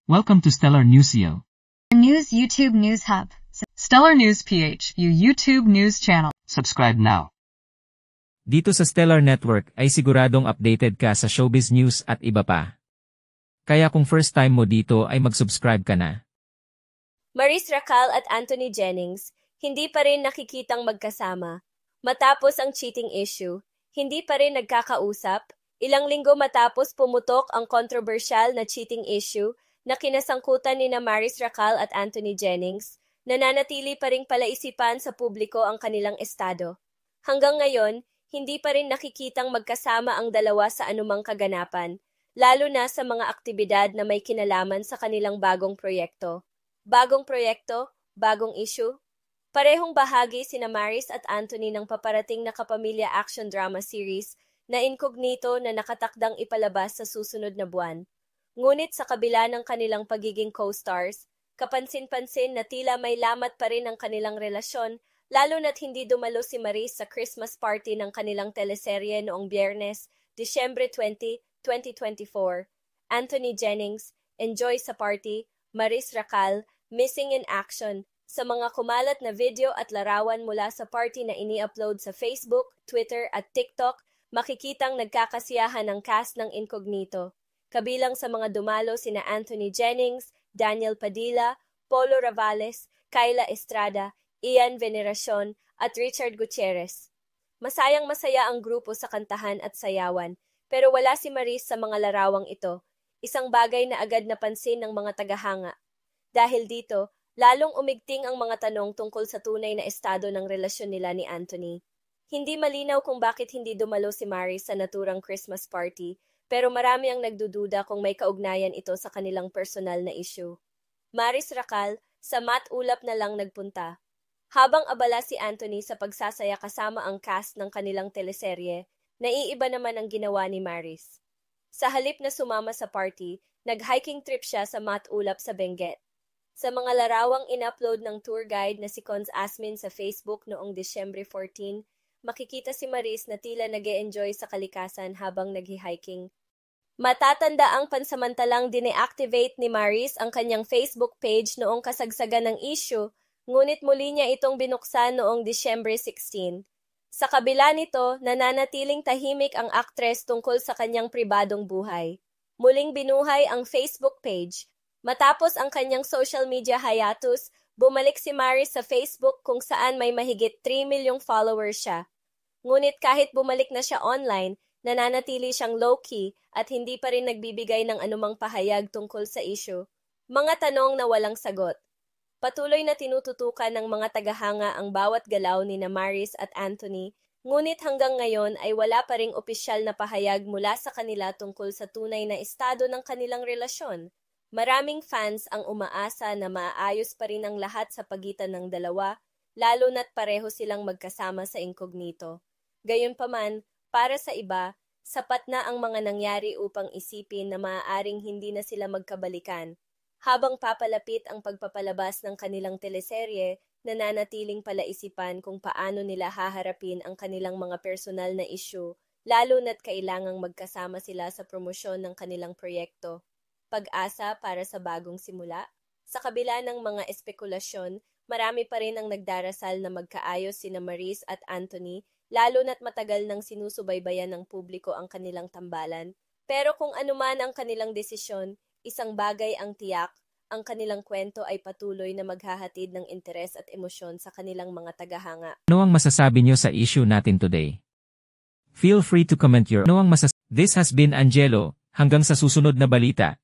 Welcome to Stellar Newsio. News YouTube News Hub. Stellar News PH, YouTube News Channel. Subscribe now. Dito sa Stellar Network ay siguradong updated ka sa showbiz news at iba pa. Kaya kung first time mo dito ay mag-subscribe ka na. Maris Racal at Anthony Jennings, hindi pa rin nakikitang magkasama. Matapos ang cheating issue, hindi pa rin nagkakausap. Ilang linggo matapos pumutok ang controversial na cheating issue na kinasangkutan ni Maris Racal at Anthony Jennings, nananatili pa ring palaisipan sa publiko ang kanilang estado. Hanggang ngayon, hindi pa rin nakikitang magkasama ang dalawa sa anumang kaganapan, lalo na sa mga aktibidad na may kinalaman sa kanilang bagong proyekto. Bagong proyekto, bagong issue. Parehong bahagi sina Maris at Anthony ng paparating na kapamilya action drama series na incognito na nakatakdang ipalabas sa susunod na buwan. Ngunit sa kabila ng kanilang pagiging co-stars, kapansin-pansin na tila may lamat pa rin ang kanilang relasyon, lalo na't hindi dumalo si Maris sa Christmas party ng kanilang teleserye noong Biyernes, Disyembre 20, 2024. Anthony Jennings, enjoy sa party, Maris Racal, missing in action, sa mga kumalat na video at larawan mula sa party na ini-upload sa Facebook, Twitter at TikTok, makikitang nagkakasiyahan ang cast ng Incognito. Kabilang sa mga dumalo sina Anthony Jennings, Daniel Padilla, Polo Ravales, Kyla Estrada, Ian Veneracion at Richard Gutierrez. Masayang-masaya ang grupo sa kantahan at sayawan, pero wala si Maris sa mga larawang ito, isang bagay na agad napansin ng mga tagahanga. Dahil dito, lalong umigting ang mga tanong tungkol sa tunay na estado ng relasyon nila ni Anthony. Hindi malinaw kung bakit hindi dumalo si Maris sa naturang Christmas party, pero marami ang nagdududa kung may kaugnayan ito sa kanilang personal na issue. Maris Racal, sa mat-ulap na lang nagpunta. Habang abala si Anthony sa pagsasaya kasama ang cast ng kanilang teleserye, naiiba naman ang ginawa ni Maris. Sa halip na sumama sa party, nag-hiking trip siya sa mat-ulap sa Benguet. Sa mga larawang in-upload ng tour guide na si Cons Asmin sa Facebook noong Disyembre 14, makikita si Maris na tila nag-e-enjoy sa kalikasan habang nag-hiking. Matatanda ang pansamantalang dine-activate ni Maris ang kanyang Facebook page noong kasagsagan ng issue, ngunit muli niya itong binuksan noong Disyembre 16. Sa kabila nito, nananatiling tahimik ang aktres tungkol sa kanyang pribadong buhay. Muling binuhay ang Facebook page. Matapos ang kanyang social media hiatus, bumalik si Maris sa Facebook kung saan may mahigit 3 milyong followers siya. Ngunit kahit bumalik na siya online, nananatili siyang low-key at hindi pa rin nagbibigay ng anumang pahayag tungkol sa issue. Mga tanong na walang sagot. Patuloy na tinututukan ng mga tagahanga ang bawat galaw ni Maris at Anthony, ngunit hanggang ngayon ay wala pa ring opisyal na pahayag mula sa kanila tungkol sa tunay na estado ng kanilang relasyon. Maraming fans ang umaasa na maayos pa rin ang lahat sa pagitan ng dalawa, lalo na't pareho silang magkasama sa Incognito. Gayunpaman, para sa iba, sapat na ang mga nangyari upang isipin na maaaring hindi na sila magkabalikan. Habang papalapit ang pagpapalabas ng kanilang teleserye, nananatiling palaisipan kung paano nila haharapin ang kanilang mga personal na issue, lalo na't kailangang magkasama sila sa promosyon ng kanilang proyekto. Pag-asa para sa bagong simula? Sa kabila ng mga espekulasyon, marami pa rin ang nagdarasal na magkaayos sina Maris at Anthony, lalo na't matagal nang sinusubaybayan ng publiko ang kanilang tambalan. Pero kung anuman ang kanilang desisyon, isang bagay ang tiyak, ang kanilang kwento ay patuloy na maghahatid ng interes at emosyon sa kanilang mga tagahanga. Ano ang masasabi niyo sa issue natin today? Feel free to comment your This has been Angelo, hanggang sa susunod na balita.